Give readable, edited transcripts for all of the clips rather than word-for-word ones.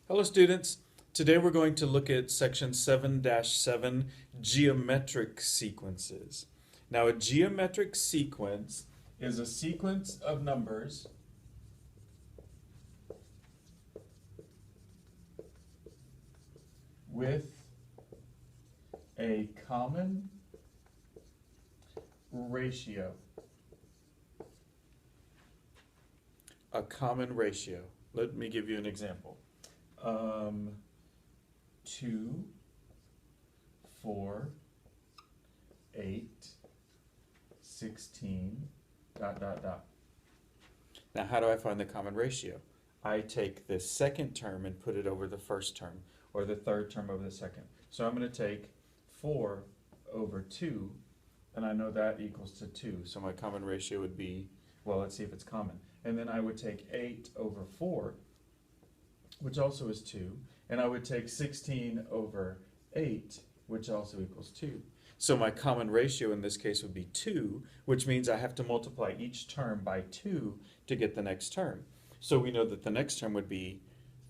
Hello students, today we're going to look at section 7-7 geometric sequences. Now a geometric sequence is a sequence of numbers with a common ratio. A common ratio. Let me give you an example. 2, 4, 8, 16, ... Now how do I find the common ratio? I take the second term and put it over the first term, or the third term over the second. So I'm going to take 4 over 2, and I know that equals to 2. So my common ratio would be, well, let's see if it's common. And then I would take 8 over 4, which also is 2, and I would take 16 over 8, which also equals 2. So my common ratio in this case would be 2, which means I have to multiply each term by 2 to get the next term. So we know that the next term would be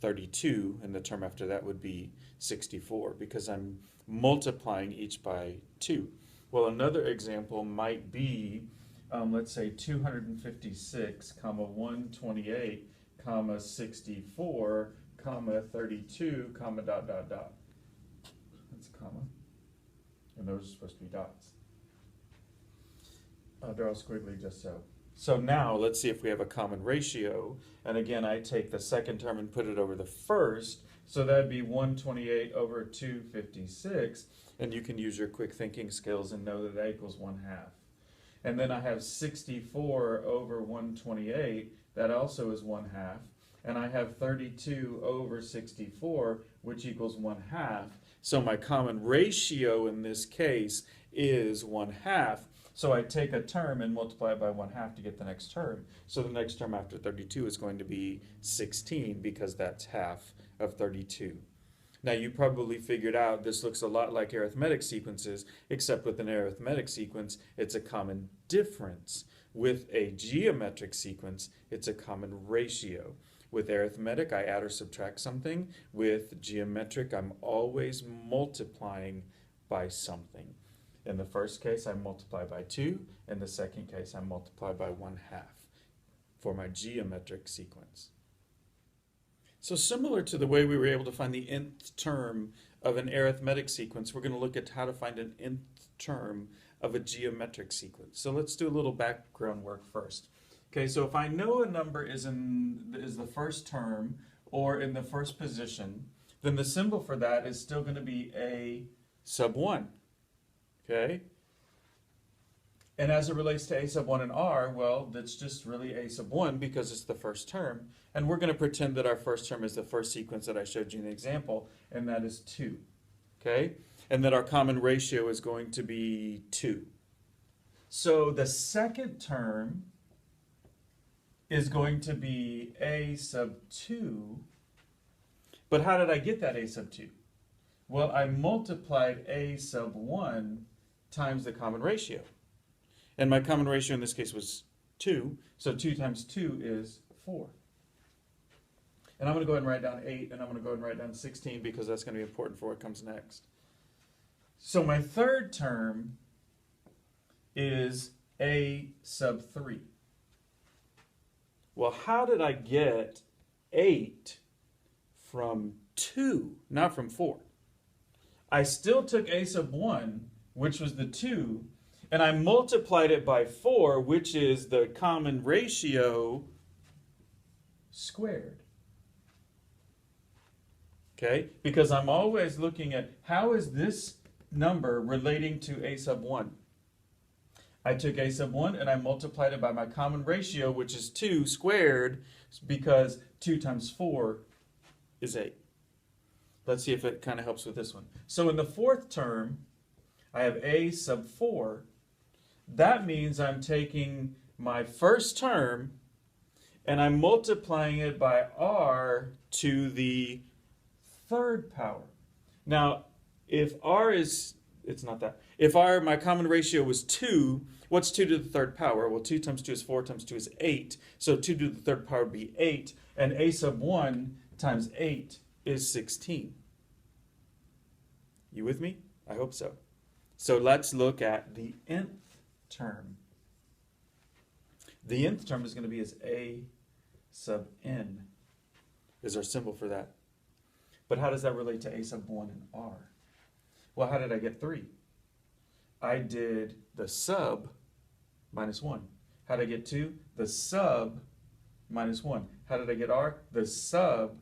32, and the term after that would be 64, because I'm multiplying each by 2. Well, another example might be, let's say 256, 128, 64, 32, dot. That's a comma. And those are supposed to be dots. They're all squiggly just so. So now let's see if we have a common ratio. And again, I take the second term and put it over the first. So that'd be 128 over 256. And you can use your quick thinking skills and know that equals 1/2. And then I have 64 over 128. That also is 1/2. And I have 32 over 64, which equals 1/2. So my common ratio in this case is 1/2. So I take a term and multiply it by 1/2 to get the next term. So the next term after 32 is going to be 16, because that's half of 32. Now you probably figured out this looks a lot like arithmetic sequences, except with an arithmetic sequence, it's a common difference. With a geometric sequence, it's a common ratio. With arithmetic, I add or subtract something. With geometric, I'm always multiplying by something. In the first case, I multiply by 2. In the second case, I multiply by 1/2 for my geometric sequence. So similar to the way we were able to find the nth term of an arithmetic sequence, we're going to look at how to find an nth term of a geometric sequence. So let's do a little background work first. Okay, so if I know a number is the first term or in the first position, then the symbol for that is still going to be a sub 1. Okay? And as it relates to a sub 1 and r, well, that's just really a sub 1 because it's the first term. And we're going to pretend that our first term is the first sequence that I showed you in the example, and that is 2. Okay? And that our common ratio is going to be 2. So the second term is going to be a sub 2. But how did I get that a sub 2? Well, I multiplied a sub 1 times the common ratio. And my common ratio in this case was 2. So 2 times 2 is 4. And I'm going to go ahead and write down 8, and I'm going to go ahead and write down 16 because that's going to be important for what comes next. So my third term is a sub 3. Well, how did I get 8 from 2, not from 4? I still took a sub 1, which was the 2, and I multiplied it by 4, which is the common ratio squared. Okay? Because I'm always looking at how is this number relating to a sub 1? I took a sub 1 and I multiplied it by my common ratio, which is 2 squared, because 2 times 4 is 8. Let's see if it kind of helps with this one. So in the fourth term, I have a sub 4. That means I'm taking my first term and I'm multiplying it by r to the third power. Now, if r is, it's not that. If my common ratio was 2, what's 2 to the third power? Well, 2 times 2 is 4 times 2 is 8. So 2 to the third power would be 8. And a sub 1 times 8 is 16. You with me? I hope so. So let's look at the nth term. The nth term is going to be as a sub n, is our symbol for that. But how does that relate to a sub 1 and r? Well, how did I get 3? I did the sub minus 1. How did I get 2? The sub minus 1. How did I get r? The sub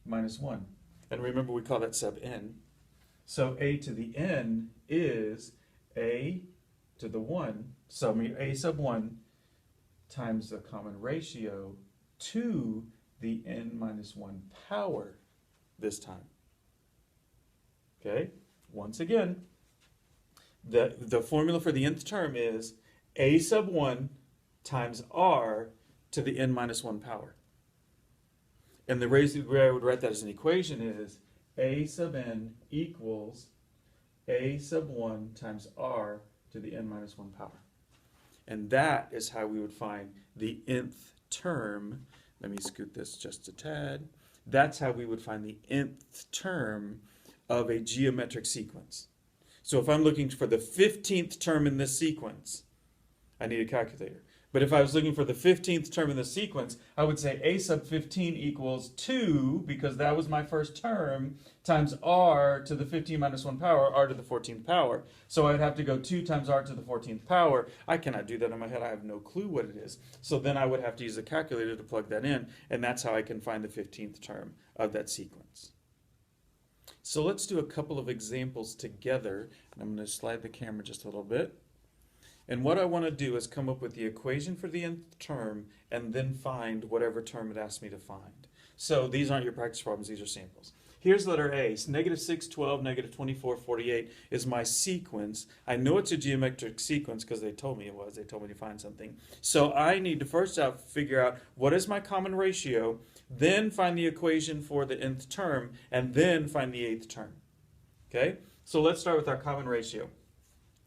minus 1. And remember, we call that sub n. So a to the n is a to the 1, so a sub 1 times the common ratio to the n minus 1 power this time. Okay, once again, the formula for the nth term is a sub 1 times r to the n minus 1 power. And the way I would write that as an equation is a sub n equals a sub 1 times r to the n minus 1 power. And that is how we would find the nth term. Let me scoot this just a tad. That's how we would find the nth term of a geometric sequence. So if I'm looking for the 15th term in this sequence, I need a calculator. But if I was looking for the 15th term in the sequence, I would say a sub 15 equals 2, because that was my first term, times r to the 15 minus 1 power, r to the 14th power. So I'd have to go 2 times r to the 14th power. I cannot do that in my head. I have no clue what it is. So then I would have to use a calculator to plug that in, and that's how I can find the 15th term of that sequence. So let's do a couple of examples together. I'm going to slide the camera just a little bit. And what I want to do is come up with the equation for the nth term and then find whatever term it asks me to find. So these aren't your practice problems, these are samples. Here's letter A. So -6, 12, -24, 48 is my sequence. I know it's a geometric sequence because they told me it was. They told me to find something. So I need to first figure out what is my common ratio, then find the equation for the nth term, and then find the 8th term. Okay? So let's start with our common ratio.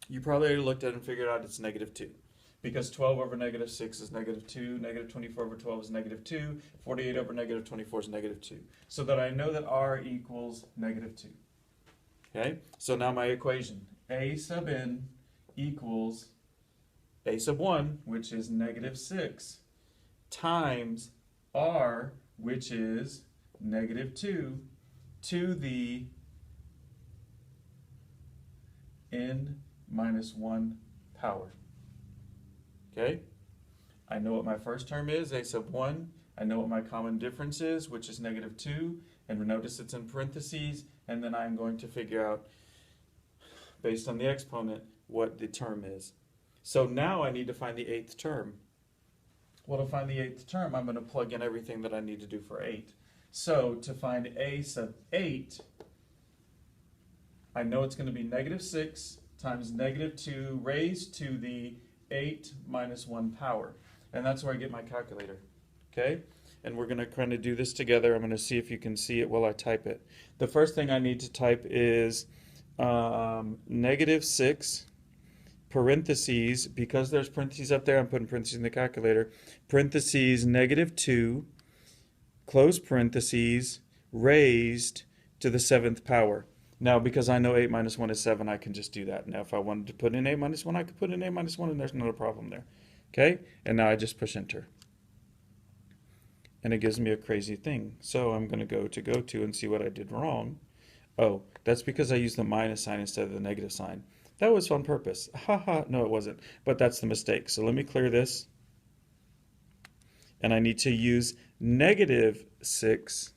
You probably already looked at it and figured out it's -2. Because 12 over -6 is -2, -24 over 12 is -2, 48 over -24 is -2. So that I know that r equals -2. Okay, so now my equation, a sub n equals a sub 1, which is -6, times r, which is -2, to the n minus 1 power. Okay? I know what my first term is, a sub 1. I know what my common difference is, which is -2. And notice it's in parentheses. And then I'm going to figure out, based on the exponent, what the term is. So now I need to find the 8th term. Well, to find the 8th term, I'm going to plug in everything that I need to do for 8. So to find a sub 8, I know it's going to be -6 times -2 raised to the 8 minus 1 power. And that's where I get my calculator. Okay? And we're going to kind of do this together. I'm going to see if you can see it while I type it. The first thing I need to type is -6 parentheses, because there's parentheses up there, I'm putting parentheses in the calculator, parentheses -2, close parentheses, raised to the 7th power. Now, because I know 8 minus 1 is 7, I can just do that. Now, if I wanted to put in 8 minus 1, I could put in 8 minus 1, and there's not a problem there. Okay? And now I just push enter. And it gives me a crazy thing. So I'm going to go to and see what I did wrong. Oh, that's because I used the minus sign instead of the negative sign. That was on purpose. Haha, no, it wasn't. But that's the mistake. So let me clear this. And I need to use -6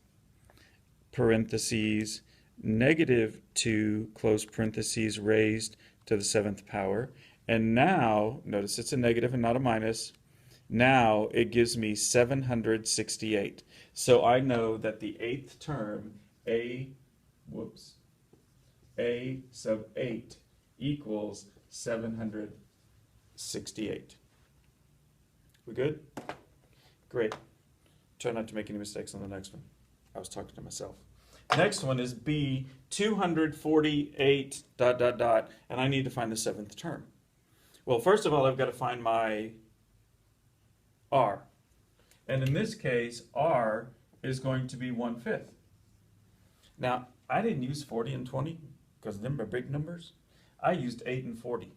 parentheses, -2, close parentheses, raised to the 7th power. And now, notice it's a negative and not a minus. Now it gives me 768. So I know that the 8th term, a sub 8, equals 768. We good? Great. Try not to make any mistakes on the next one. I was talking to myself. Next one is B, 248, ... and I need to find the 7th term. Well, first of all, I've got to find my R. And in this case, R is going to be 1/5. Now, I didn't use 40 and 20 because them are big numbers. I used 8 and 40.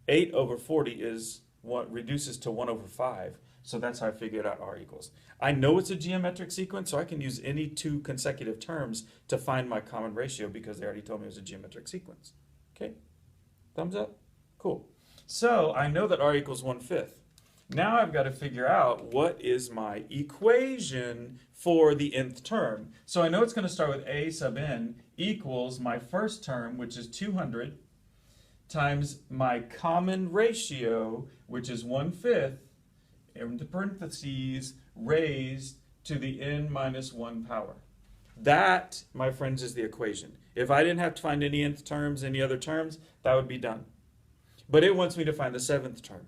8 over 40 is what reduces to 1 over 5. So that's how I figured out R equals. I know it's a geometric sequence, so I can use any two consecutive terms to find my common ratio because they already told me it was a geometric sequence. Okay? Thumbs up? Cool. So I know that R equals 1/5. Now I've got to figure out what is my equation for the nth term. So I know it's going to start with A sub n equals my first term, which is 200, times my common ratio, which is 1/5, into parentheses, raised to the n minus 1 power. That, my friends, is the equation. If I didn't have to find any nth terms, any other terms, that would be done. But it wants me to find the 7th term.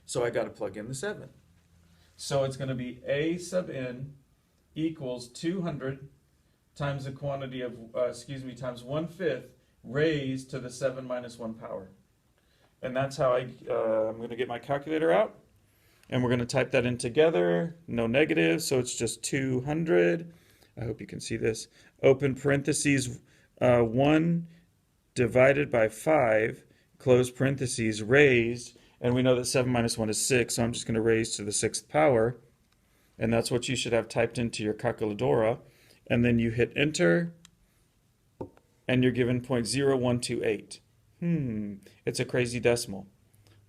So I got to plug in the 7. So it's going to be A sub n equals 200 times the quantity of, times 1/5 raised to the 7 minus 1 power. And that's how I'm going to get my calculator out. And we're going to type that in together. No negatives, so it's just 200. I hope you can see this. Open parentheses 1 divided by 5, close parentheses, raised. And we know that 7 minus 1 is 6, so I'm just going to raise to the 6th power. And that's what you should have typed into your calculadora. And then you hit enter, and you're given 0.0128. It's a crazy decimal.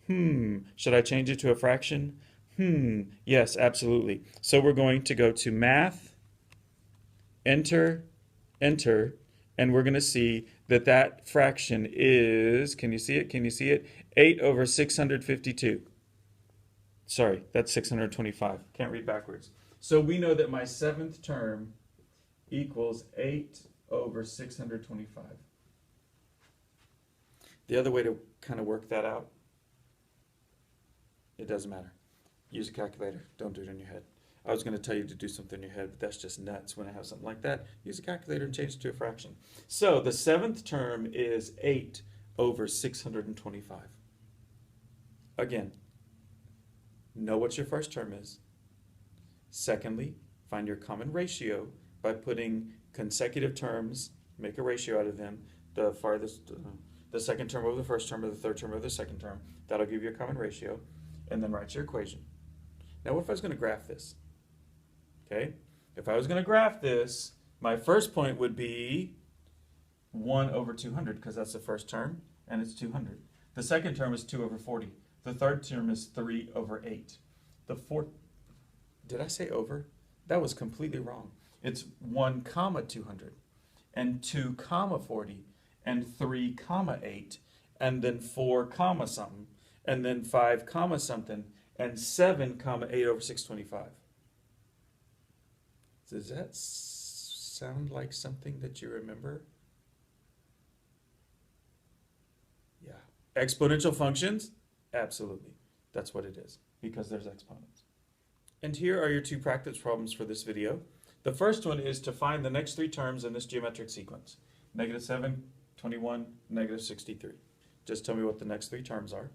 Should I change it to a fraction? Yes, absolutely. So we're going to go to math, enter, enter, and we're going to see that that fraction is, can you see it? Can you see it? 8 over 652. Sorry, that's 625. Can't read backwards. So we know that my 7th term equals 8 over 625. The other way to kind of work that out, it doesn't matter. Use a calculator. Don't do it in your head. I was going to tell you to do something in your head, but that's just nuts when I have something like that. Use a calculator and change it to a fraction. So the 7th term is 8 over 625. Again, know what your first term is. Secondly, find your common ratio by putting consecutive terms, make a ratio out of them, the farthest, the second term over the first term or the third term over the second term. That'll give you a common ratio, and then write your equation. Now what if I was going to graph this? Okay, if I was going to graph this, my first point would be 1 over 200 because that's the first term, and it's 200. The second term is 2 over 40. The third term is 3 over 8. The fourth, did I say over? That was completely wrong. It's 1 comma 200, and 2 comma 40, and 3 comma 8, and then 4 comma something, and then 5 comma something, and 7 comma 8 over 625. Does that sound like something that you remember? Yeah. Exponential functions? Absolutely. That's what it is, because there's exponents. And here are your two practice problems for this video. The first one is to find the next 3 terms in this geometric sequence. -7, 21, -63. Just tell me what the next 3 terms are.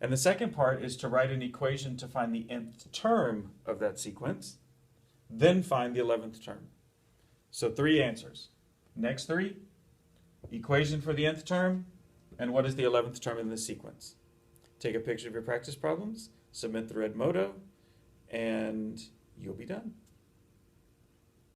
And the second part is to write an equation to find the nth term of that sequence, then find the 11th term. So 3 answers. Next 3, equation for the nth term, and what is the 11th term in this sequence. Take a picture of your practice problems, submit the red moto, and you'll be done.